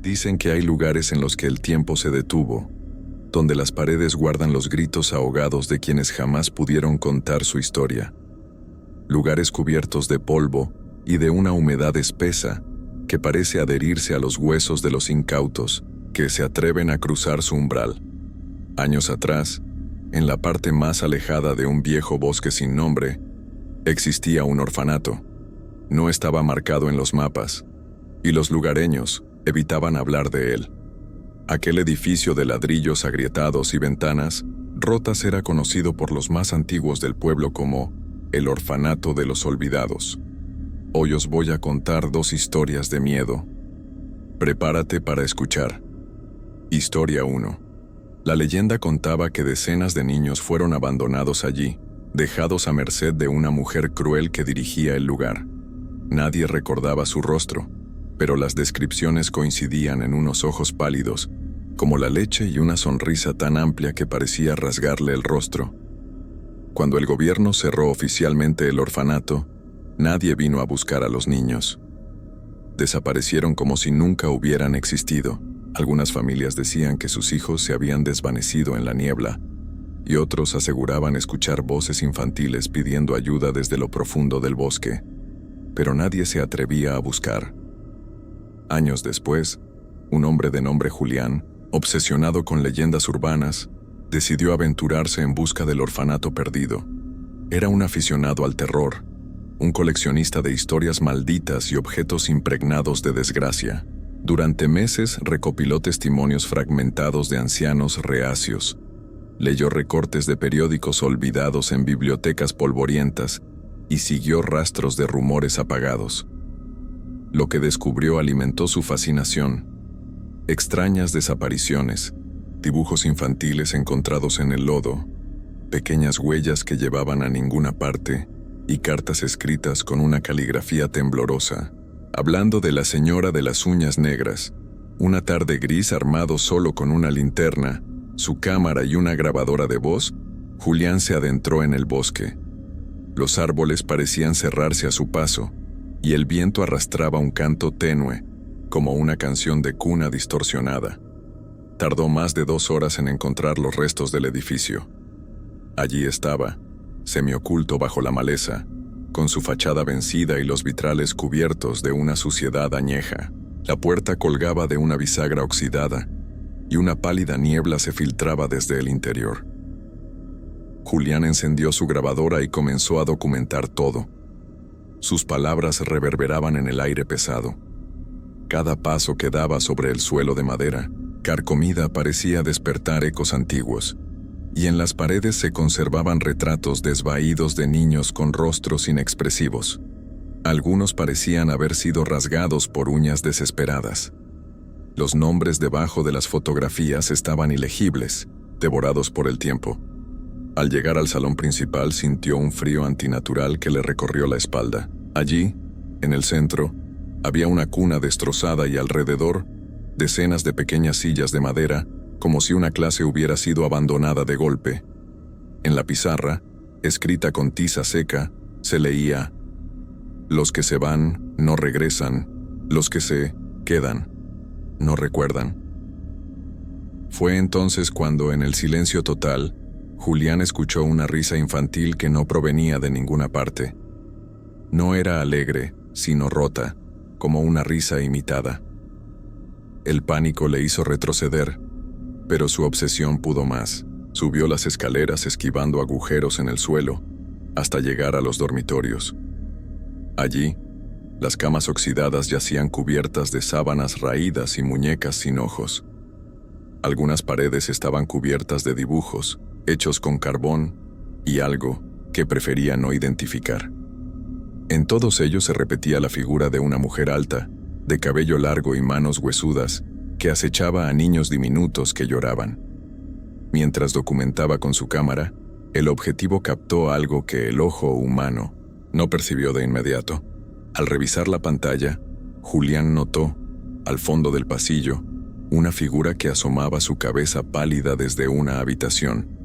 Dicen que hay lugares en los que el tiempo se detuvo, donde las paredes guardan los gritos ahogados de quienes jamás pudieron contar su historia. Lugares cubiertos de polvo y de una humedad espesa que parece adherirse a los huesos de los incautos que se atreven a cruzar su umbral. Años atrás, en la parte más alejada de un viejo bosque sin nombre, existía un orfanato. No estaba marcado en los mapas, y los lugareños evitaban hablar de él. Aquel edificio de ladrillos agrietados y ventanas rotas era conocido por los más antiguos del pueblo como el orfanato de los olvidados. Hoy os voy a contar 2 historias de miedo. Prepárate para escuchar. Historia 1. La leyenda contaba que decenas de niños fueron abandonados allí, dejados a merced de una mujer cruel que dirigía el lugar. Nadie recordaba su rostro, pero las descripciones coincidían en unos ojos pálidos, como la leche, y una sonrisa tan amplia que parecía rasgarle el rostro. Cuando el gobierno cerró oficialmente el orfanato, nadie vino a buscar a los niños. Desaparecieron como si nunca hubieran existido. Algunas familias decían que sus hijos se habían desvanecido en la niebla, y otros aseguraban escuchar voces infantiles pidiendo ayuda desde lo profundo del bosque, pero nadie se atrevía a buscar. Años después, un hombre de nombre Julián, obsesionado con leyendas urbanas, decidió aventurarse en busca del orfanato perdido. Era un aficionado al terror, un coleccionista de historias malditas y objetos impregnados de desgracia. Durante meses recopiló testimonios fragmentados de ancianos reacios, leyó recortes de periódicos olvidados en bibliotecas polvorientas y siguió rastros de rumores apagados. Lo que descubrió alimentó su fascinación. Extrañas desapariciones, dibujos infantiles encontrados en el lodo, pequeñas huellas que llevaban a ninguna parte y cartas escritas con una caligrafía temblorosa, hablando de la señora de las uñas negras. Una tarde gris, armado solo con una linterna, su cámara y una grabadora de voz, Julián se adentró en el bosque. Los árboles parecían cerrarse a su paso, y el viento arrastraba un canto tenue, como una canción de cuna distorsionada. Tardó más de 2 horas en encontrar los restos del edificio. Allí estaba, semioculto bajo la maleza, con su fachada vencida y los vitrales cubiertos de una suciedad añeja. La puerta colgaba de una bisagra oxidada, y una pálida niebla se filtraba desde el interior. Julián encendió su grabadora y comenzó a documentar todo. Sus palabras reverberaban en el aire pesado. Cada paso que daba sobre el suelo de madera, carcomida, parecía despertar ecos antiguos, y en las paredes se conservaban retratos desvaídos de niños con rostros inexpresivos. Algunos parecían haber sido rasgados por uñas desesperadas. Los nombres debajo de las fotografías estaban ilegibles, devorados por el tiempo. Al llegar al salón principal sintió un frío antinatural que le recorrió la espalda. Allí, en el centro, había una cuna destrozada y alrededor, decenas de pequeñas sillas de madera, como si una clase hubiera sido abandonada de golpe. En la pizarra, escrita con tiza seca, se leía: «Los que se van no regresan, los que se quedan no recuerdan». Fue entonces cuando, en el silencio total, Julián escuchó una risa infantil que no provenía de ninguna parte. No era alegre, sino rota, como una risa imitada. El pánico le hizo retroceder, pero su obsesión pudo más. Subió las escaleras esquivando agujeros en el suelo, hasta llegar a los dormitorios. Allí, las camas oxidadas yacían cubiertas de sábanas raídas y muñecas sin ojos. Algunas paredes estaban cubiertas de dibujos, hechos con carbón, y algo que prefería no identificar. En todos ellos se repetía la figura de una mujer alta, de cabello largo y manos huesudas, que acechaba a niños diminutos que lloraban. Mientras documentaba con su cámara, el objetivo captó algo que el ojo humano no percibió de inmediato. Al revisar la pantalla, Julián notó, al fondo del pasillo, una figura que asomaba su cabeza pálida desde una habitación.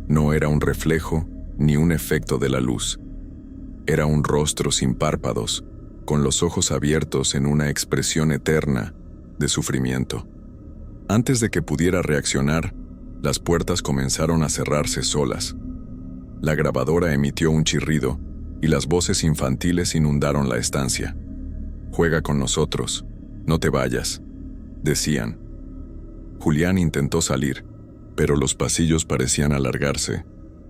No era un reflejo ni un efecto de la luz. Era un rostro sin párpados, con los ojos abiertos en una expresión eterna, de sufrimiento. Antes de que pudiera reaccionar, las puertas comenzaron a cerrarse solas. La grabadora emitió un chirrido y las voces infantiles inundaron la estancia. «Juega con nosotros, no te vayas», decían. Julián intentó salir, pero los pasillos parecían alargarse,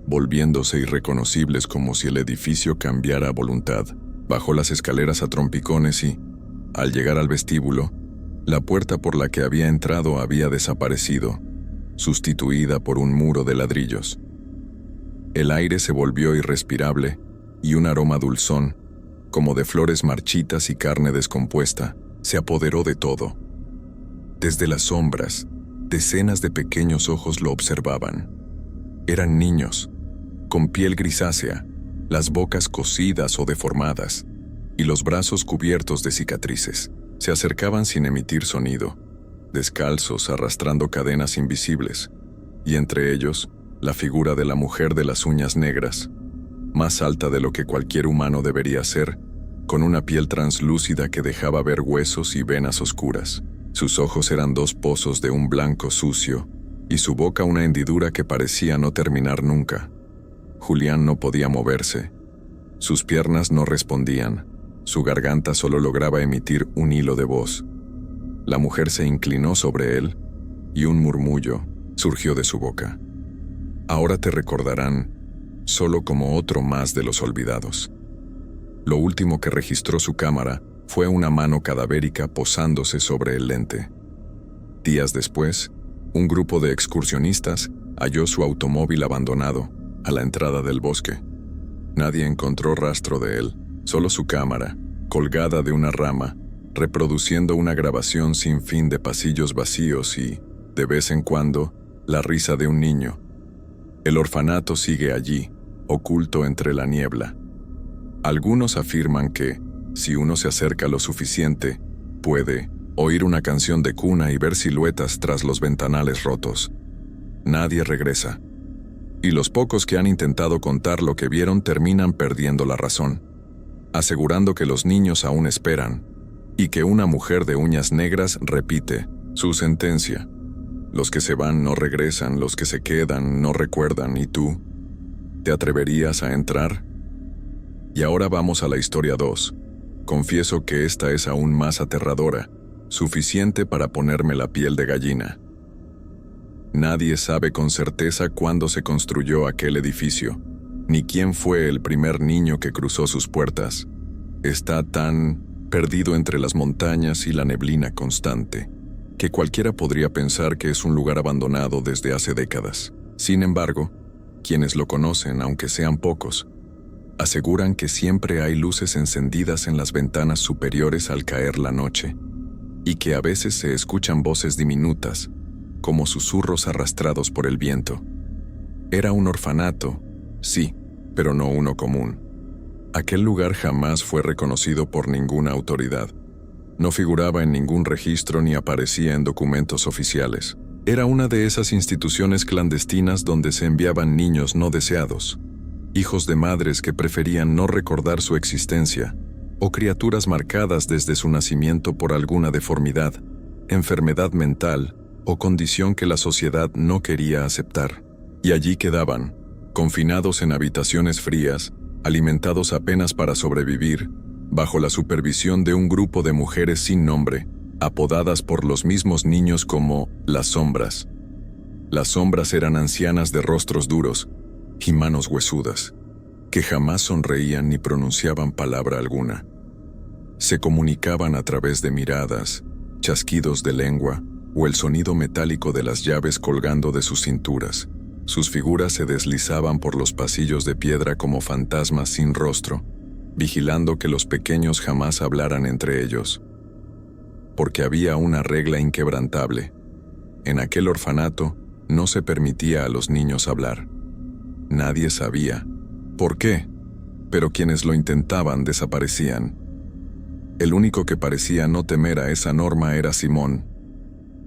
volviéndose irreconocibles como si el edificio cambiara a voluntad. Bajó las escaleras a trompicones y, al llegar al vestíbulo, la puerta por la que había entrado había desaparecido, sustituida por un muro de ladrillos. El aire se volvió irrespirable y un aroma dulzón, como de flores marchitas y carne descompuesta, se apoderó de todo. Desde las sombras, decenas de pequeños ojos lo observaban. Eran niños, con piel grisácea, las bocas cosidas o deformadas, y los brazos cubiertos de cicatrices. Se acercaban sin emitir sonido, descalzos arrastrando cadenas invisibles, y entre ellos, la figura de la mujer de las uñas negras, más alta de lo que cualquier humano debería ser, con una piel translúcida que dejaba ver huesos y venas oscuras. Sus ojos eran dos pozos de un blanco sucio, y su boca una hendidura que parecía no terminar nunca. Julián no podía moverse. Sus piernas no respondían. Su garganta solo lograba emitir un hilo de voz. La mujer se inclinó sobre él, y un murmullo surgió de su boca. «Ahora te recordarán solo como otro más de los olvidados». Lo último que registró su cámara fue una mano cadavérica posándose sobre el lente. Días después, un grupo de excursionistas halló su automóvil abandonado a la entrada del bosque. Nadie encontró rastro de él, solo su cámara, colgada de una rama, reproduciendo una grabación sin fin de pasillos vacíos y, de vez en cuando, la risa de un niño. El orfanato sigue allí, oculto entre la niebla. Algunos afirman que, si uno se acerca lo suficiente, puede oír una canción de cuna y ver siluetas tras los ventanales rotos. Nadie regresa. Y los pocos que han intentado contar lo que vieron terminan perdiendo la razón, asegurando que los niños aún esperan, y que una mujer de uñas negras repite su sentencia. Los que se van no regresan, los que se quedan no recuerdan, ¿y tú? ¿Te atreverías a entrar? Y ahora vamos a la historia 2. Confieso que esta es aún más aterradora, suficiente para ponerme la piel de gallina. Nadie sabe con certeza cuándo se construyó aquel edificio, ni quién fue el primer niño que cruzó sus puertas. Está tan perdido entre las montañas y la neblina constante, que cualquiera podría pensar que es un lugar abandonado desde hace décadas. Sin embargo, quienes lo conocen, aunque sean pocos, aseguran que siempre hay luces encendidas en las ventanas superiores al caer la noche, y que a veces se escuchan voces diminutas, como susurros arrastrados por el viento. Era un orfanato, sí, pero no uno común. Aquel lugar jamás fue reconocido por ninguna autoridad. No figuraba en ningún registro ni aparecía en documentos oficiales. Era una de esas instituciones clandestinas donde se enviaban niños no deseados, hijos de madres que preferían no recordar su existencia, o criaturas marcadas desde su nacimiento por alguna deformidad, enfermedad mental o condición que la sociedad no quería aceptar. Y allí quedaban, confinados en habitaciones frías, alimentados apenas para sobrevivir, bajo la supervisión de un grupo de mujeres sin nombre, apodadas por los mismos niños como las sombras. Las sombras eran ancianas de rostros duros y manos huesudas, que jamás sonreían ni pronunciaban palabra alguna. Se comunicaban a través de miradas, chasquidos de lengua o el sonido metálico de las llaves colgando de sus cinturas. Sus figuras se deslizaban por los pasillos de piedra como fantasmas sin rostro, vigilando que los pequeños jamás hablaran entre ellos. Porque había una regla inquebrantable. En aquel orfanato no se permitía a los niños hablar. Nadie sabía por qué, pero quienes lo intentaban desaparecían. El único que parecía no temer a esa norma era Simón,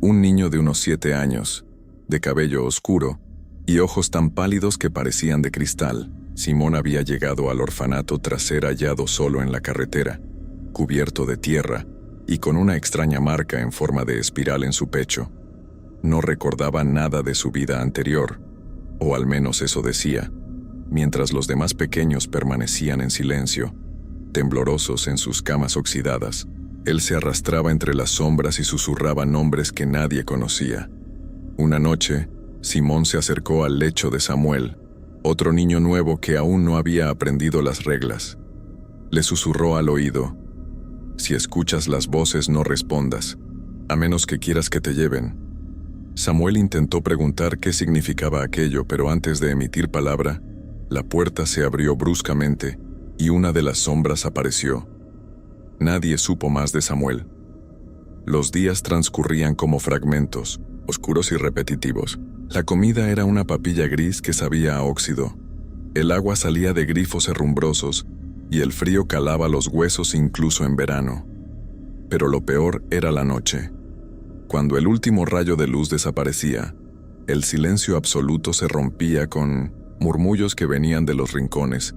un niño de unos 7 años, de cabello oscuro y ojos tan pálidos que parecían de cristal. Simón había llegado al orfanato tras ser hallado solo en la carretera, cubierto de tierra y con una extraña marca en forma de espiral en su pecho. No recordaba nada de su vida anterior, o al menos eso decía, mientras los demás pequeños permanecían en silencio, temblorosos en sus camas oxidadas. Él se arrastraba entre las sombras y susurraba nombres que nadie conocía. Una noche, Simón se acercó al lecho de Samuel, otro niño nuevo que aún no había aprendido las reglas. Le susurró al oído: «Si escuchas las voces, no respondas, a menos que quieras que te lleven». Samuel intentó preguntar qué significaba aquello, pero antes de emitir palabra, la puerta se abrió bruscamente y una de las sombras apareció. Nadie supo más de Samuel. Los días transcurrían como fragmentos, oscuros y repetitivos. La comida era una papilla gris que sabía a óxido. El agua salía de grifos herrumbrosos y el frío calaba los huesos incluso en verano. Pero lo peor era la noche. Cuando el último rayo de luz desaparecía, el silencio absoluto se rompía con murmullos que venían de los rincones,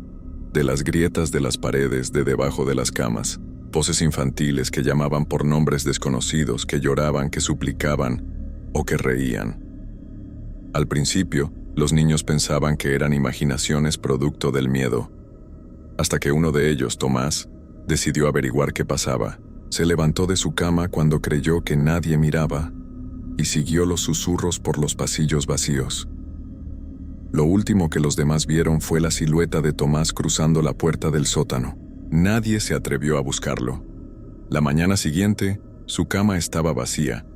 de las grietas de las paredes, de debajo de las camas, voces infantiles que llamaban por nombres desconocidos, que lloraban, que suplicaban o que reían. Al principio, los niños pensaban que eran imaginaciones producto del miedo, hasta que uno de ellos, Tomás, decidió averiguar qué pasaba. Se levantó de su cama cuando creyó que nadie miraba y siguió los susurros por los pasillos vacíos. Lo último que los demás vieron fue la silueta de Tomás cruzando la puerta del sótano. Nadie se atrevió a buscarlo. La mañana siguiente, su cama estaba vacía,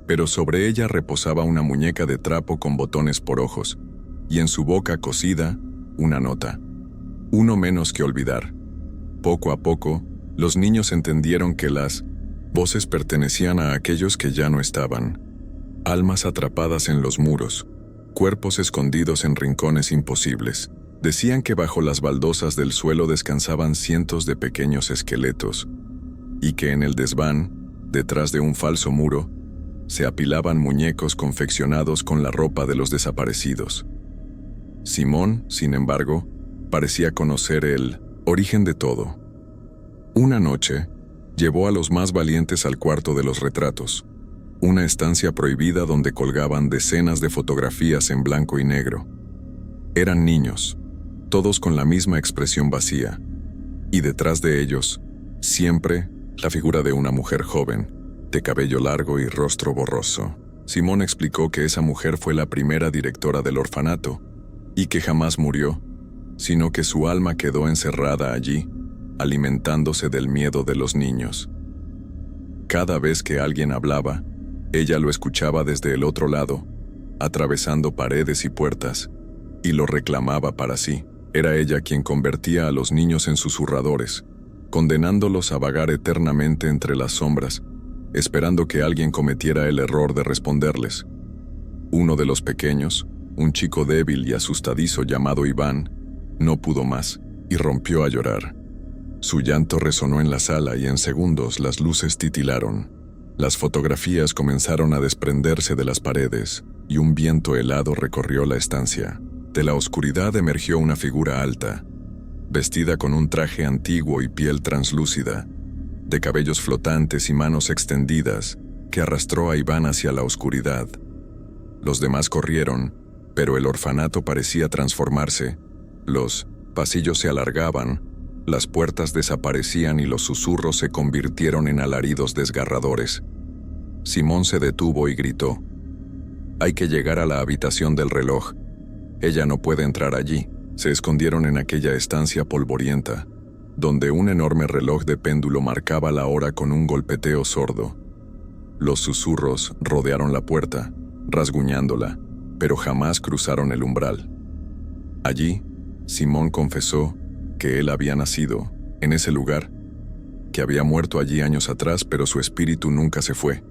pero sobre ella reposaba una muñeca de trapo con botones por ojos, y en su boca cosida, una nota. Uno menos que olvidar. Poco a poco, los niños entendieron que las voces pertenecían a aquellos que ya no estaban. Almas atrapadas en los muros, cuerpos escondidos en rincones imposibles. Decían que bajo las baldosas del suelo descansaban cientos de pequeños esqueletos, y que en el desván, detrás de un falso muro, se apilaban muñecos confeccionados con la ropa de los desaparecidos. Simón, sin embargo, parecía conocer el origen de todo. Una noche, llevó a los más valientes al cuarto de los retratos, una estancia prohibida donde colgaban decenas de fotografías en blanco y negro. Eran niños, todos con la misma expresión vacía, y detrás de ellos, siempre, la figura de una mujer joven, de cabello largo y rostro borroso. Simón explicó que esa mujer fue la primera directora del orfanato, y que jamás murió, sino que su alma quedó encerrada allí, alimentándose del miedo de los niños. Cada vez que alguien hablaba, ella lo escuchaba desde el otro lado, atravesando paredes y puertas, y lo reclamaba para sí. Era ella quien convertía a los niños en susurradores, condenándolos a vagar eternamente entre las sombras, esperando que alguien cometiera el error de responderles. Uno de los pequeños, un chico débil y asustadizo llamado Iván, no pudo más y rompió a llorar. Su llanto resonó en la sala y en segundos las luces titilaron. Las fotografías comenzaron a desprenderse de las paredes y un viento helado recorrió la estancia. De la oscuridad emergió una figura alta, vestida con un traje antiguo y piel translúcida, de cabellos flotantes y manos extendidas, que arrastró a Iván hacia la oscuridad. Los demás corrieron, pero el orfanato parecía transformarse. Los pasillos se alargaban, las puertas desaparecían y los susurros se convirtieron en alaridos desgarradores. Simón se detuvo y gritó: «Hay que llegar a la habitación del reloj. Ella no puede entrar allí». Se escondieron en aquella estancia polvorienta, donde un enorme reloj de péndulo marcaba la hora con un golpeteo sordo. Los susurros rodearon la puerta, rasguñándola, pero jamás cruzaron el umbral. Allí, Simón confesó que él había nacido, en ese lugar, que había muerto allí años atrás, pero su espíritu nunca se fue.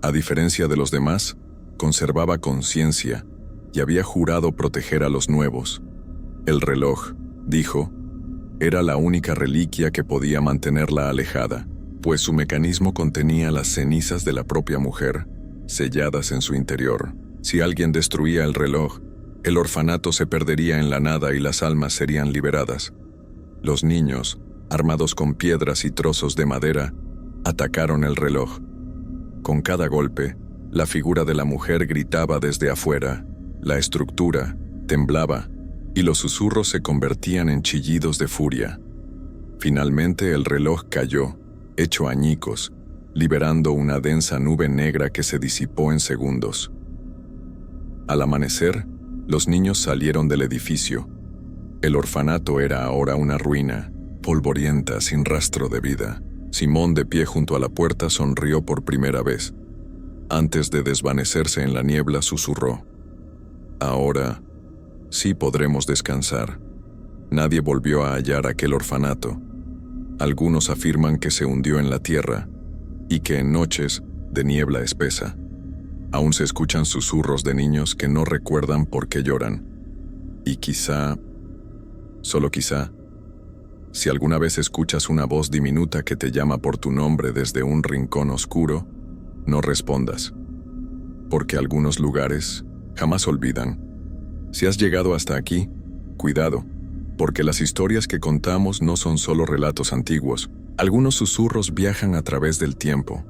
A diferencia de los demás, conservaba conciencia y había jurado proteger a los nuevos. El reloj, dijo, era la única reliquia que podía mantenerla alejada, pues su mecanismo contenía las cenizas de la propia mujer, selladas en su interior. Si alguien destruía el reloj, el orfanato se perdería en la nada y las almas serían liberadas. Los niños, armados con piedras y trozos de madera, Atacaron el reloj. Con cada golpe, la figura de la mujer gritaba desde afuera, la estructura temblaba y los susurros se convertían en chillidos de furia. Finalmente el reloj cayó, hecho añicos, liberando una densa nube negra que se disipó en segundos. Al amanecer, los niños salieron del edificio. El orfanato era ahora una ruina, polvorienta, sin rastro de vida. Simón, de pie junto a la puerta, sonrió por primera vez. Antes de desvanecerse en la niebla, susurró: «Ahora sí podremos descansar». Nadie volvió a hallar aquel orfanato. Algunos afirman que se hundió en la tierra y que en noches de niebla espesa aún se escuchan susurros de niños que no recuerdan por qué lloran. Y quizá, solo quizá, si alguna vez escuchas una voz diminuta que te llama por tu nombre desde un rincón oscuro, no respondas, porque algunos lugares jamás olvidan. Si has llegado hasta aquí, cuidado, porque las historias que contamos no son solo relatos antiguos. Algunos susurros viajan a través del tiempo,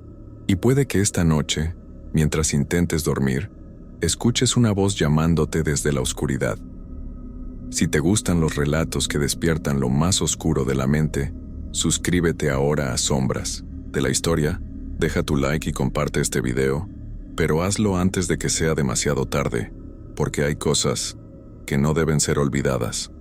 y puede que esta noche, mientras intentes dormir, escuches una voz llamándote desde la oscuridad. Si te gustan los relatos que despiertan lo más oscuro de la mente, suscríbete ahora a Sombras de la Historia, deja tu like y comparte este video, pero hazlo antes de que sea demasiado tarde, porque hay cosas que no deben ser olvidadas.